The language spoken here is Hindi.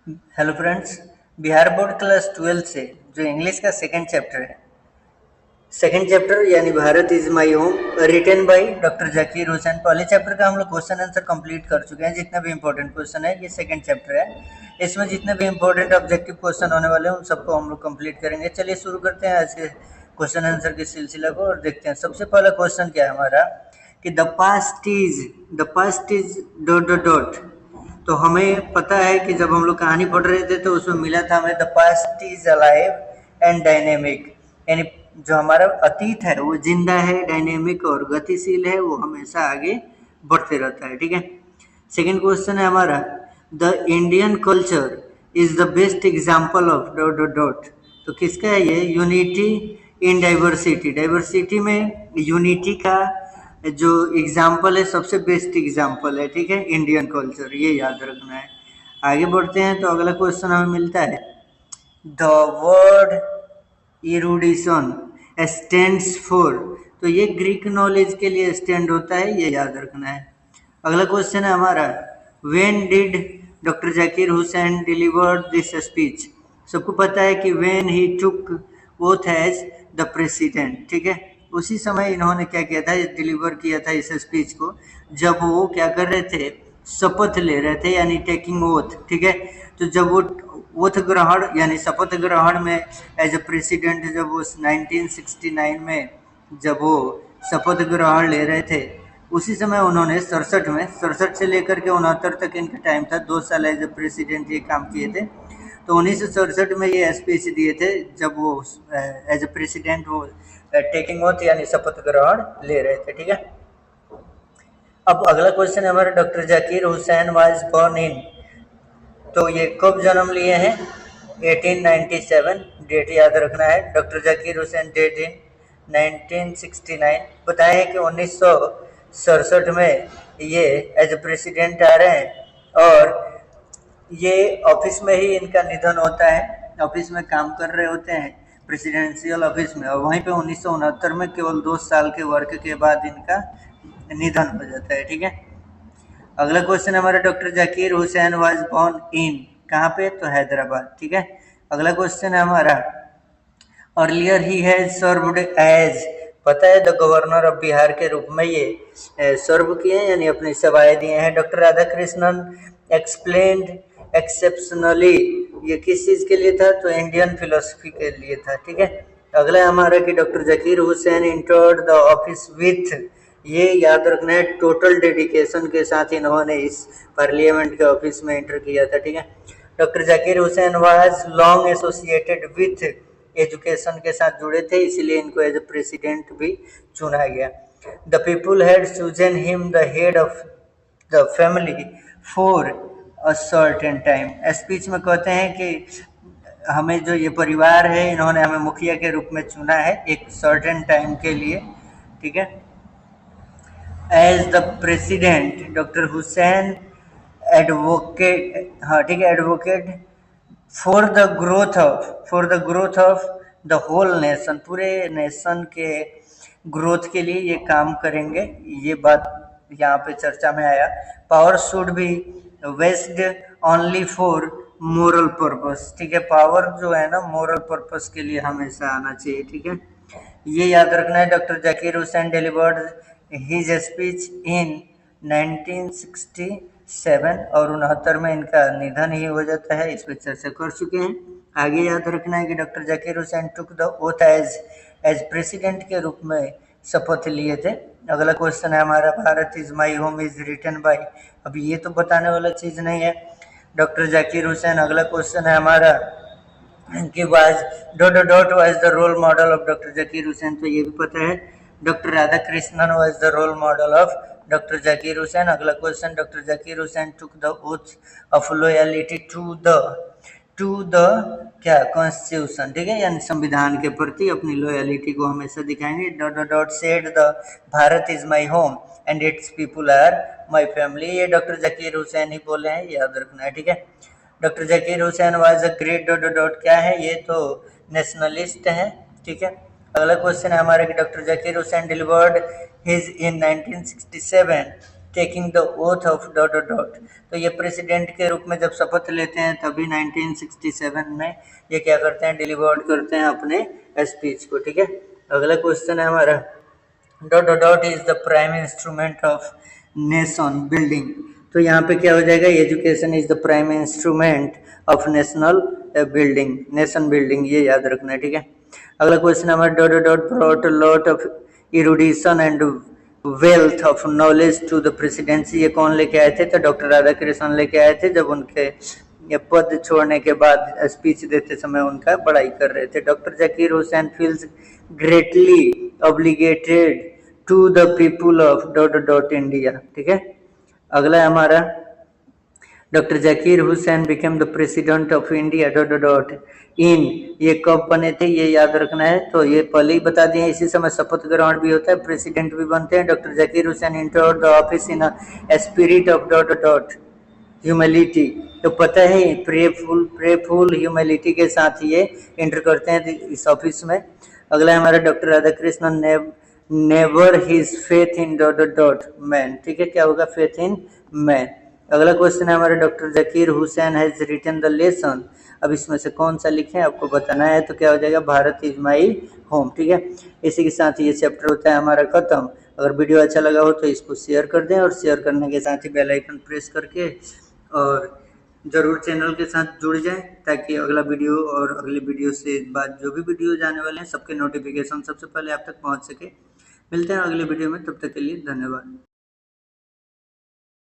Hello friends. Bihar board class 12 से जो इंग्लिश का सेकंड चैप्टर है, सेकंड चैप्टर यानी Bharat is my home, written by doctor Zakir Hussain. पहले चैप्टर का हम लोग क्वेश्चन आंसर कंप्लीट कर चुके हैं। जितने भी इंपॉर्टेंट क्वेश्चन है, ये सेकंड चैप्टर है, इसमें जितने भी इंपॉर्टेंट ऑब्जेक्टिव क्वेश्चन होने वाले हैं उन सबको हम लोग कंप्लीट करेंगे। चलिए शुरू करते हैं आज के क्वेश्चन आंसर के सिलसिला को और देखते हैं। सबसे पहला क्वेश्चन क्या है हमारा कि the past is dot dot dot. तो हमें पता है कि जब हम लोग कहानी पढ़ रहे थे तो उसमें मिला था हमें the past is alive and dynamic, यानी जो हमारा अतीत है वो जिंदा है, डायनेमिक और गतिशील है, वो हमेशा आगे बढ़ते रहता है। ठीक है। सेकंड क्वेश्चन है हमारा the Indian culture is the best example of dot dot dot. तो किसका है ये? Unity in diversity. डाइवर्सिटी में यूनिटी का जो एग्जाम्पल है, सबसे बेस्ट एग्जाम्पल है। ठीक है, इंडियन कल्चर, ये याद रखना है। आगे बढ़ते हैं तो अगला क्वेश्चन हमें मिलता है द वर्ड इरूडिशन स्टैंड्स फॉर। तो ये ग्रीक नॉलेज के लिए स्टैंड होता है, ये याद रखना है। अगला क्वेश्चन है हमारा when did doctor Zakir Hussain delivered this speech. सबको पता है कि when he took oath as the president. ठीक है, उसी समय इन्होंने क्या किया था, डिलीवर किया था इस स्पीच को, जब वो क्या कर रहे थे, शपथ ले रहे थे, यानी टेकिंग ओथ। ठीक है, तो जब वो ओथ ग्रहण यानी शपथ ग्रहण में एज ए प्रेसिडेंट, जब वो 1969 में जब वो शपथ ग्रहण ले रहे थे, उसी समय उन्होंने 67 से लेकर के 69 तक इनका टाइम था, 2 साल एज ए प्रेसिडेंट ये काम किए थे। तो 1967 में ये स्पीच दिए थे जब वो एज ए प्रेसिडेंट वो टेकिंग ओथ यानी शपथ ग्रहण ले रहे थे। ठीक है। अब अगला क्वेश्चन है हमारा doctor Zakir Hussain was born in. तो ये कब जन्म लिए हैं? 1897, डेट याद रखना है। डॉक्टर जाकिर हुसैन डेट इन 1969। बताएं कि 1967 में ये एज ए प्रेसिडेंट आ रहे हैं और ये ऑफिस में ही इनका निधन होता है। ऑफिस में काम कर रहे होते हैं, प्रेसिडेंशियल ऑफिस में, और वहीं पे 1969 में केवल 2 साल के वर्क के बाद इनका निधन हो जाता है। ठीक है। अगला क्वेश्चन हमारा doctor Zakir Hussain was born in, कहाँ पे? तो हैदराबाद। ठीक है। अगला क्वेश्चन है हमारा earlier he has served as. पता है द गवर्नर ऑफ बिहार के रूप में ये सर्व किए हैं, यानी अपनी सेवाएं दिए हैं। Doctor Radha Krishnan explained exceptionally, ये किस चीज के लिए था? तो इंडियन फिलोसफी के लिए था। ठीक है। अगला है हमारा कि doctor Zakir Hussain entered the office with, ये याद रखना है, टोटल डेडिकेशन के साथ इन्होंने इस पार्लियामेंट के ऑफिस में एंटर किया था। ठीक है। Doctor Zakir Hussain was long associated with education के साथ जुड़े थे, इसलिए इनको एज ए प्रेसिडेंट भी चुना गया। The people had chosen him the head of the family for a certain time. Speech में कहते हैं कि हमें जो ये परिवार है, इन्होंने हमें मुखिया के रूप में चुना है एक सर्टेन टाइम के लिए। ठीक है। As the president doctor Hussain advocate, हाँ ठीक है, advocate for the growth of the whole nation, पूरे नेशन के ग्रोथ के लिए ये काम करेंगे, ये बात यहाँ पे चर्चा में आया। Power should be based only for moral purpose. ठीक है, पावर जो है ना, मोरल पर्पस के लिए हमेशा आना चाहिए। ठीक है, ये याद रखना है। Doctor Zakir Hussain delivered his speech in 1967 और 69 में इनका निधन ही हो जाता है, इस पर चर्चा कर चुके हैं। आगे याद रखना है कि doctor Zakir Hussain took the oath as president के रूप में शपथ लिए थे। अगला क्वेश्चन है हमारा Bharat is my home is written by. अभी ये तो बताने वाला चीज नहीं है डॉक्टर जाकिर हुसैन। अगला क्वेश्चन है हमारा कि dot was the role model of doctor Zakir Hussain. तो ये भी पता है, doctor Radhakrishnan was the role model of doctor Zakir Hussain. अगला question doctor Zakir Hussain took the oath of loyalty to the क्या कॉन्स्टिट्यूशन। ठीक है, यानी संविधान के प्रति अपनी लॉयल्टी को हमेशा दिखाएंगे। Dot said the Bharat is my home and its people are my family, ये डॉक्टर जाकिर हुसैन ही बोले हैं, याद रखना है। ठीक है। Doctor Zakir Hussain was a great dot dot, क्या है ये? तो नेशनलिस्ट है। ठीक है। अगला क्वेश्चन है हमारे कि doctor Zakir Hussain delivered his in 1967 taking the oath of dot dot dot. तो ये प्रेसिडेंट के रूप में जब शपथ लेते हैं तभी 1967 में ये क्या करते हैं, डिलीवर करते हैं अपने स्पीच को। ठीक है, अगला क्वेश्चन है हमारा, dot dot dot is the prime instrument of nation building. तो यहाँ पे क्या हो जाएगा, education is the prime instrument of national building, nation building, ये याद रखना है। ठीक है, अगला क्वेश्चन हमारा, dot dot dot brought a lot of erudition and wealth of knowledge to the presidency. ये कौन लेके आए थे, तो डॉक्टर राधाकृष्णन लेके आए थे, जब उनके ये पद छोड़ने के बाद स्पीच देते समय उनका बड़ाई कर रहे थे। Doctor Zakir Hussain feels greatly obligated to the people of dot dot India. ठीक है, अगला है हमारा, doctor Zakir Hussain became the president of India dot dot in, ये कब बने थे ये याद रखना है। तो ये पहले ही बता दिए, इसी समय शपथ ग्रहण भी होता है, प्रेसिडेंट भी बनते हैं। Doctor Zakir Hussain entered the office in a spirit of dot dot humility. तो पता है, प्रेफुल ह्यूमिलिटी के साथ ये एंटर करते हैं इस ऑफिस में। अगला है हमारा, doctor Radhakrishnan never his faith in dot dot man. ठीक है, क्या होगा, फेथ इन मैन। अगला क्वेश्चन है हमारा, doctor Zakir Hussain has written the lesson. अब इसमें से कौन सा लिखे आपको बताना है, तो क्या हो जाएगा, भारत इज माई होम। ठीक है, इसी के साथ ये चैप्टर होता है हमारा खत्म। अगर वीडियो अच्छा लगा हो तो इसको शेयर कर दें, और शेयर करने के साथ ही बेल आइकन प्रेस करके और ज़रूर चैनल के साथ जुड़ जाएं, ताकि अगला वीडियो और अगली वीडियो से बाद जो भी वीडियो जाने वाले हैं सबके नोटिफिकेशन सबसे पहले आप तक पहुंच सके। मिलते हैं अगले वीडियो में, तब तक के लिए धन्यवाद।